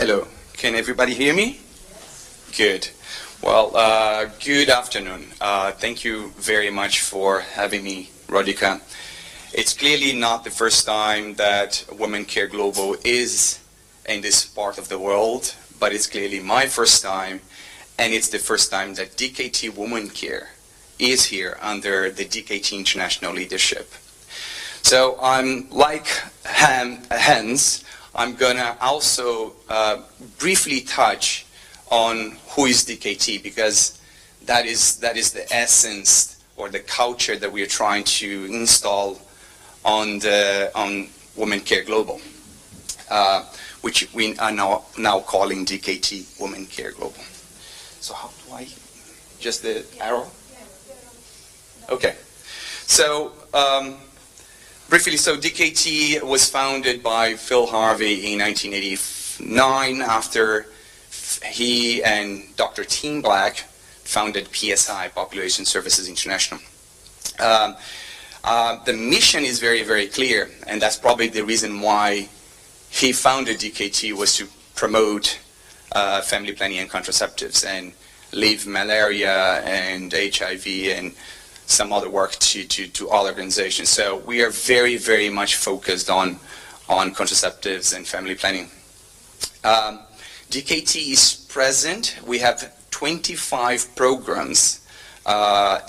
Hello, can everybody hear me? Good. Well, good afternoon. Thank you very much for having me, Rodrigo. It's clearly not the first time that Women Care Global is in this part of the world, but it's clearly my first time, and it's the first time that DKT Women Care is here under the DKT International leadership. So I'm like Hans, I'm gonna also briefly touch on who is DKT, because that is the essence or the culture that we are trying to install on Women Care Global, which we are now calling DKT Women Care Global. So how do I, just the arrow? Okay, so briefly, so DKT was founded by Phil Harvey in 1989 after he and Dr. Tim Black founded PSI, Population Services International. The mission is very, very clear, and that's probably the reason why he founded DKT, was to promote family planning and contraceptives and leave malaria and HIV and some other work to all organizations. So we are very, very much focused on contraceptives and family planning. DKT is present. We have 25 programs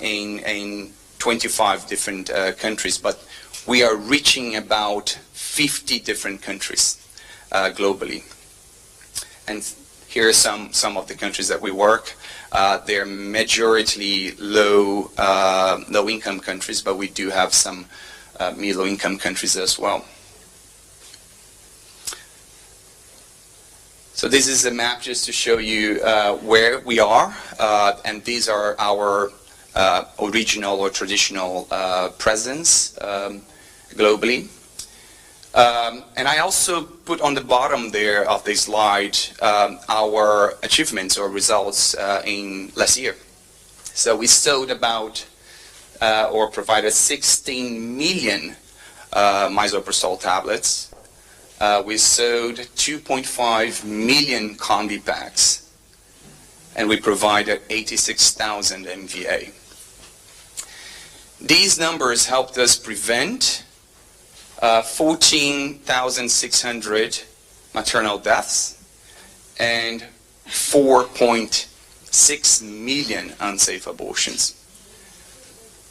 in 25 different countries, but we are reaching about 50 different countries globally. And here are some of the countries that we work. They're majority low income countries, but we do have some middle income countries as well. So this is a map just to show you where we are, and these are our original or traditional presence globally. And I also put on the bottom there of the slide our achievements or results in last year. So we sold about or provided 16 million mizопроstol tablets. We sold 2.5 million combi packs, and we provided 86,000 MVA. These numbers helped us prevent 14,600 maternal deaths and 4.6 million unsafe abortions.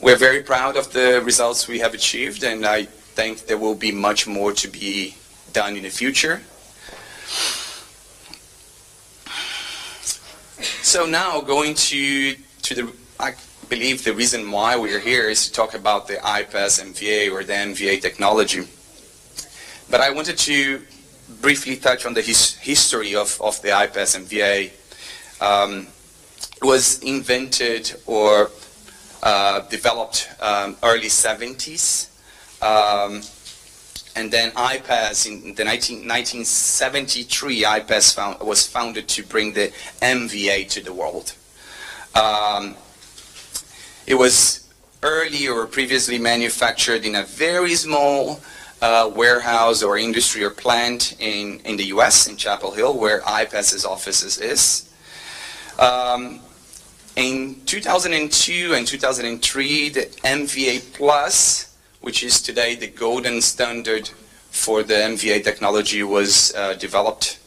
We're very proud of the results we have achieved, and I think there will be much more to be done in the future. So now going to the, I believe the reason why we're here is to talk about the IPAS MVA or the MVA technology. But I wanted to briefly touch on the history of the IPAS MVA. It was invented or developed early 70s. And then IPAS, in the 1973, IPAS was founded to bring the MVA to the world. It was early or previously manufactured in a very small warehouse or industry or plant in the US, in Chapel Hill, where IPAS's offices is. In 2002 and 2003, the MVA Plus, which is today the golden standard for the MVA technology, was developed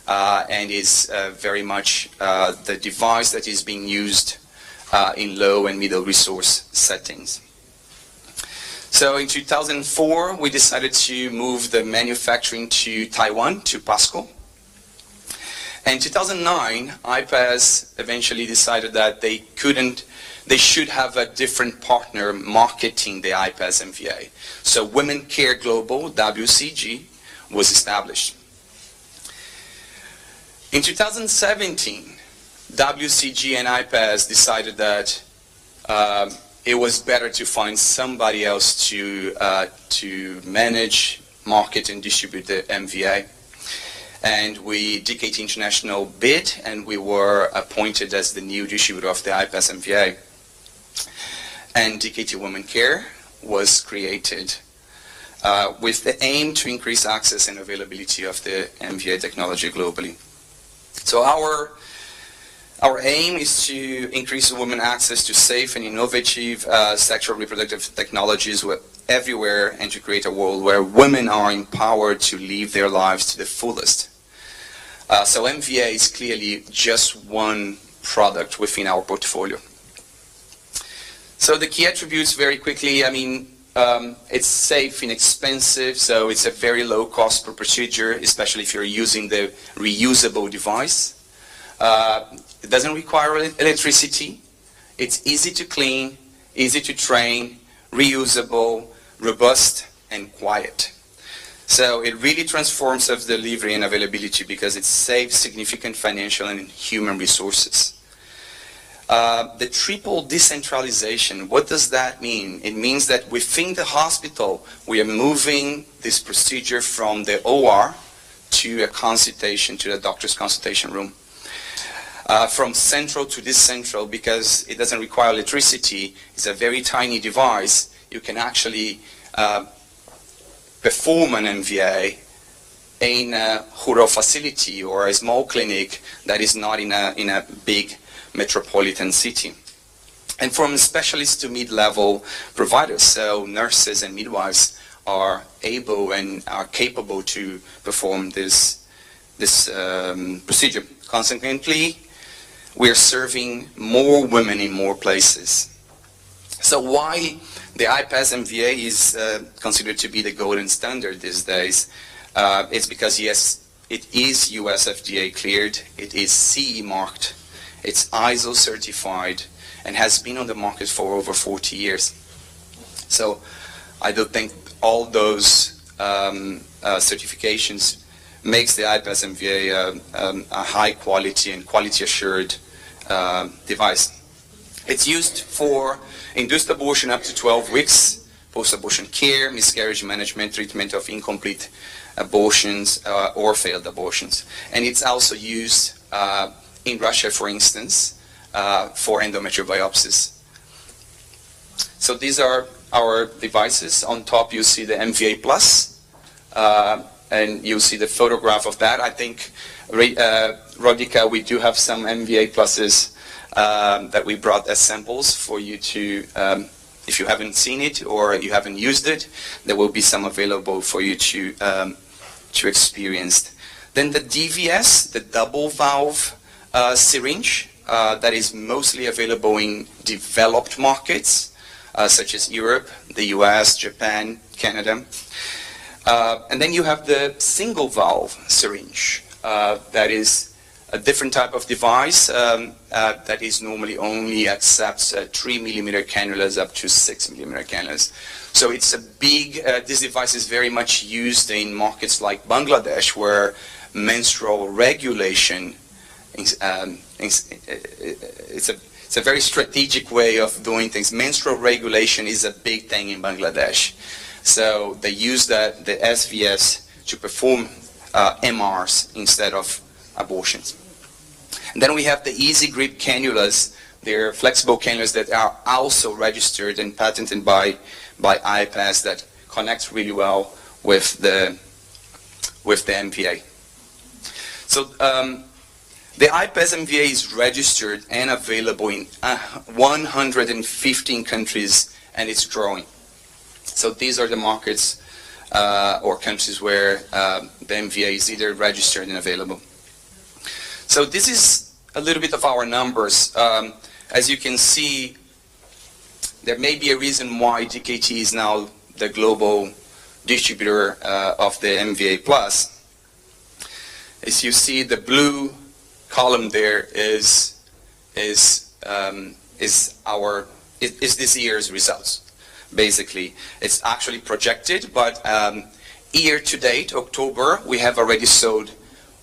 and is very much the device that is being used in low and middle resource settings. So in 2004, we decided to move the manufacturing to Taiwan, to Pasco. And in 2009, IPAS eventually decided that they should have a different partner marketing the IPAS MVA. So Women Care Global, WCG, was established. In 2017, WCG and IPAS decided that it was better to find somebody else to manage, market, and distribute the MVA. And DKT International bid, and we were appointed as the new distributor of the IPAS MVA. And DKT Women Care was created with the aim to increase access and availability of the MVA technology globally. So our aim is to increase women access to safe and innovative sexual reproductive technologies everywhere, and to create a world where women are empowered to live their lives to the fullest. So MVA is clearly just one product within our portfolio. So the key attributes, very quickly, I mean, it's safe, inexpensive, so it's a very low cost per procedure, especially if you're using the reusable device. It doesn't require electricity. It's easy to clean, easy to train, reusable, robust, and quiet. So it really transforms self-delivery and availability because it saves significant financial and human resources. The triple decentralization, what does that mean? It means that within the hospital, we are moving this procedure from the OR to a consultation, to the doctor's consultation room. From central to decentral, because it doesn't require electricity, it's a very tiny device, you can actually perform an MVA in a rural facility or a small clinic that is not in a big metropolitan city. And from specialists to mid-level providers, so nurses and midwives are able and are capable to perform this procedure. Consequently, we're serving more women in more places. So why the iPass MVA is considered to be the golden standard these days? It's because, yes, it is US FDA cleared, it is CE marked, it's ISO certified, and has been on the market for over 40 years. So I do think all those certifications makes the iPass MVA a high quality and quality assured device. It's used for induced abortion up to 12 weeks, post-abortion care, miscarriage management, treatment of incomplete abortions or failed abortions. And it's also used in Russia, for instance, for endometrial biopsies. So these are our devices. On top you see the MVA Plus, and you see the photograph of that. I think, Rodrigo, we do have some MVA Pluses that we brought as samples for you to, if you haven't seen it or you haven't used it, there will be some available for you to experience. Then the DVS, the double valve syringe, that is mostly available in developed markets, such as Europe, the US, Japan, Canada. And then you have the single valve syringe, that is a different type of device that is normally only accepts 3 millimeter cannulas up to 6 millimeter cannulas. So it's a big, this device is very much used in markets like Bangladesh, where menstrual regulation is, it's a very strategic way of doing things. Menstrual regulation is a big thing in Bangladesh. So they use the SVS to perform MRs instead of abortions. And then we have the Easy Grip cannulas. They're flexible cannulas that are also registered and patented by iPass, that connects really well with the MVA. So the iPass MVA is registered and available in 115 countries, and it's growing. So these are the markets or countries where the MVA is either registered and available. So this is a little bit of our numbers. As you can see, there may be a reason why DKT is now the global distributor of the MVA Plus. As you see, the blue column there is this year's results. Basically, it's actually projected, but year to date, October, we have already sold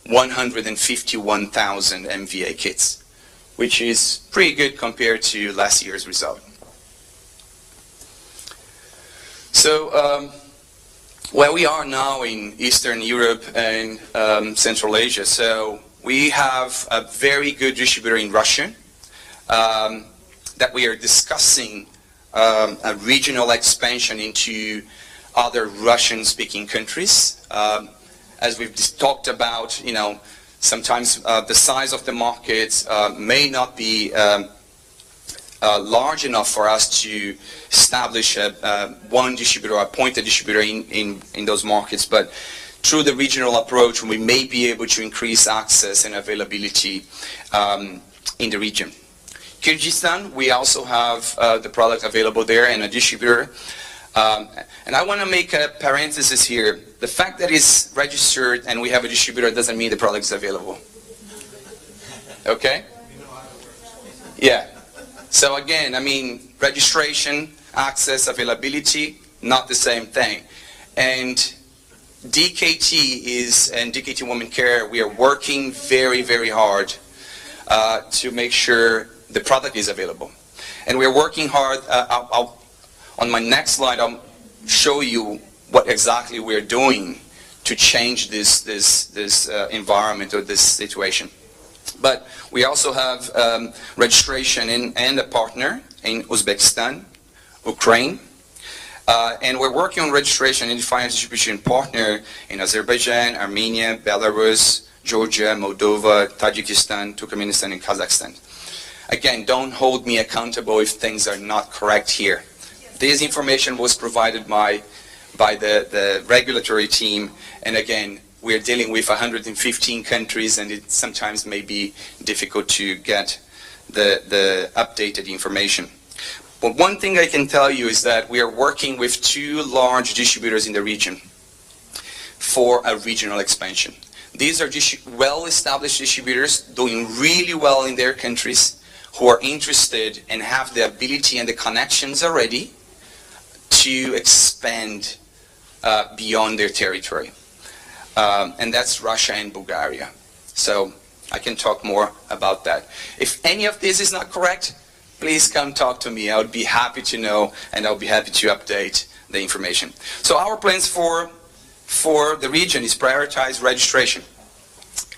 151,000 MVA kits, which is pretty good compared to last year's result. So where we are now in Eastern Europe and Central Asia, so we have a very good distributor in Russia that we are discussing a regional expansion into other Russian-speaking countries. As we've just talked about, you know, sometimes the size of the markets may not be large enough for us to establish one distributor or appoint a distributor in those markets, but through the regional approach, we may be able to increase access and availability in the region. Kyrgyzstan, we also have the product available there and a distributor. And I want to make a parenthesis here. The fact that it's registered and we have a distributor doesn't mean the product is available. Okay? Yeah. So again, I mean, registration, access, availability, not the same thing. And DKT and DKT Women Care, we are working very, very hard to make sure the product is available. And we are working hard. On my next slide, I'll show you what exactly we're doing to change this environment or this situation. But we also have registration and a partner in Uzbekistan, Ukraine, and we're working on registration and defining a distribution partner in Azerbaijan, Armenia, Belarus, Georgia, Moldova, Tajikistan, Turkmenistan, and Kazakhstan. Again, don't hold me accountable if things are not correct here. This information was provided by the regulatory team, and again, we're dealing with 115 countries, and it sometimes may be difficult to get the updated information. But one thing I can tell you is that we are working with 2 large distributors in the region for a regional expansion. These are well-established distributors doing really well in their countries, who are interested and have the ability and the connections already to expand beyond their territory. And that's Russia and Bulgaria. So I can talk more about that. If any of this is not correct, please come talk to me. I would be happy to know, and I'll be happy to update the information. So our plans for the region is prioritize registration.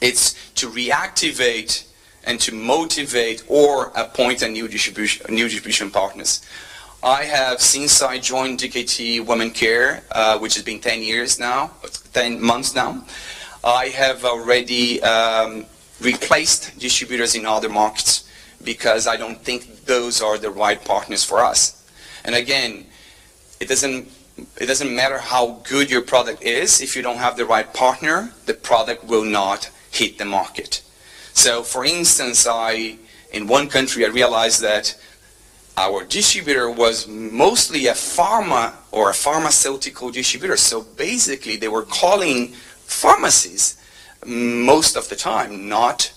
It's to reactivate and to motivate or appoint a new distribution partners. I have, since I joined DKT Women Care, which has been 10 years now, 10 months now, I have already replaced distributors in other markets because I don't think those are the right partners for us. And again, it doesn't matter how good your product is, if you don't have the right partner, the product will not hit the market. So for instance, in one country I realized that our distributor was mostly a pharma or a pharmaceutical distributor. So basically they were calling pharmacies most of the time, not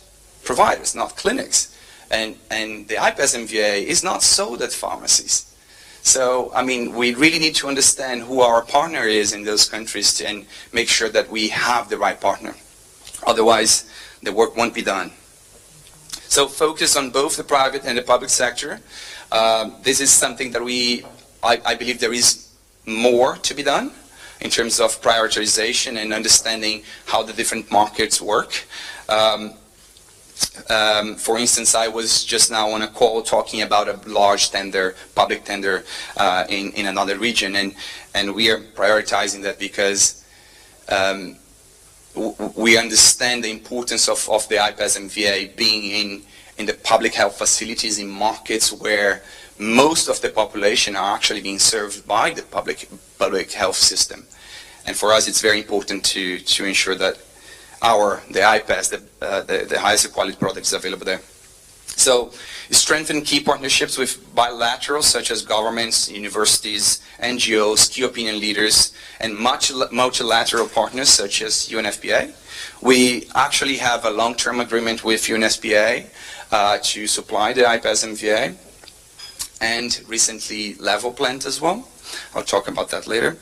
providers, not clinics. And the IPAS MVA is not sold at pharmacies. So, I mean, we really need to understand who our partner is in those countries and make sure that we have the right partner. Otherwise, the work won't be done. So focus on both the private and the public sector. This is something that I believe there is more to be done in terms of prioritization and understanding how the different markets work. For instance, I was just now on a call talking about a large tender, public tender in another region, and we are prioritizing that because we understand the importance of the IPAS MVA being in the public health facilities in markets where most of the population are actually being served by the public health system. And for us, it's very important to ensure that the IPAS, the highest quality product is available there. So strengthen key partnerships with bilaterals such as governments, universities, NGOs, key opinion leaders, and multilateral partners such as UNFPA. We actually have a long-term agreement with UNFPA to supply the IPAS MVA, and recently Level Plant as well. I'll talk about that later.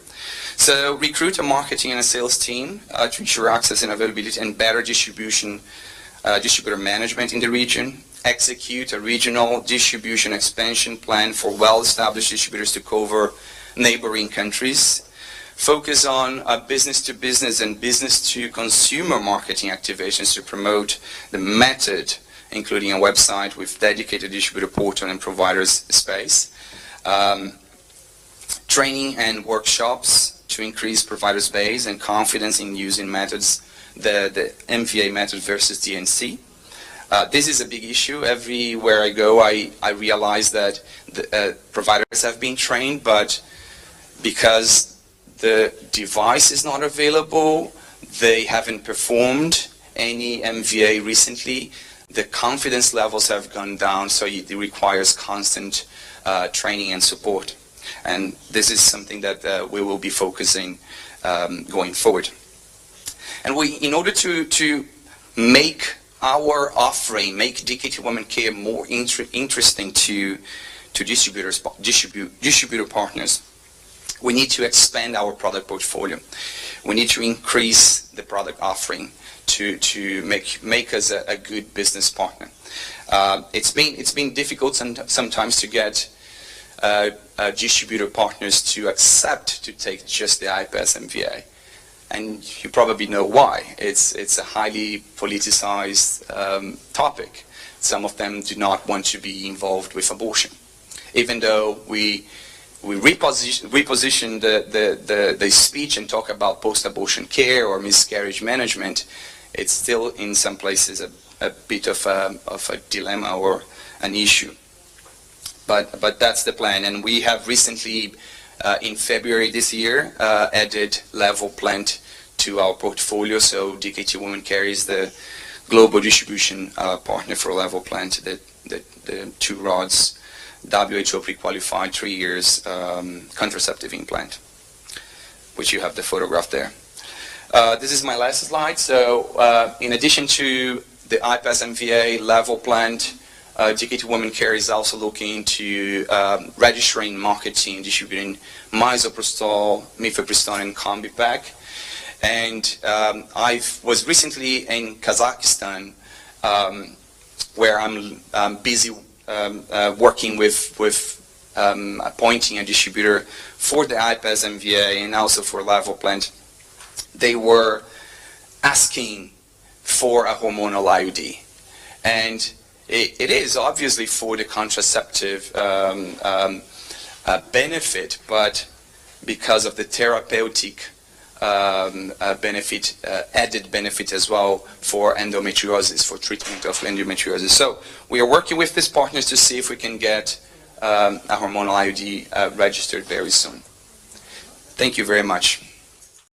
So recruit a marketing and a sales team to ensure access and availability and better distributor management in the region. Execute a regional distribution expansion plan for well-established distributors to cover neighboring countries. Focus on business-to-business and business-to-consumer marketing activations to promote the method, including a website with dedicated distributor portal and providers space. Training and workshops to increase providers' base and confidence in using methods, the MVA method versus DNC. This is a big issue. Everywhere I go, I realize that the providers have been trained, but because the device is not available, they haven't performed any MVA recently. The confidence levels have gone down, so it requires constant training and support. And this is something that we will be focusing going forward. And in order to make our offering, make DKT Women Care more interesting to distributor partners, we need to expand our product portfolio. We need to increase the product offering to make us a good business partner. It's been difficult sometimes to get distributor partners to accept to take just the iPass MVA, and you probably know why. It's a highly politicized topic. Some of them do not want to be involved with abortion, even though we reposition the speech and talk about post-abortion care or miscarriage management. It's still in some places a bit of a dilemma or an issue. But that's the plan, and we have recently, in February this year, added Level Plant to our portfolio. So DKT Women Care is the global distribution partner for Level Plant, the 2 rods, WHO pre-qualified 3 years contraceptive implant, which you have the photograph there. This is my last slide. So in addition to the iPass MVA, Level Plant, DKT Women Care is also looking into registering, marketing, distributing mizопростол, mifepriston, and kombiket. And I was recently in Kazakhstan, where I'm busy working with appointing a distributor for the iPass MVA and also for Level Plant. They were asking for a hormonal IUD, and it is obviously for the contraceptive benefit, but because of the therapeutic benefit, added benefit as well for endometriosis, for treatment of endometriosis. So we are working with these partners to see if we can get a hormonal IUD registered very soon. Thank you very much.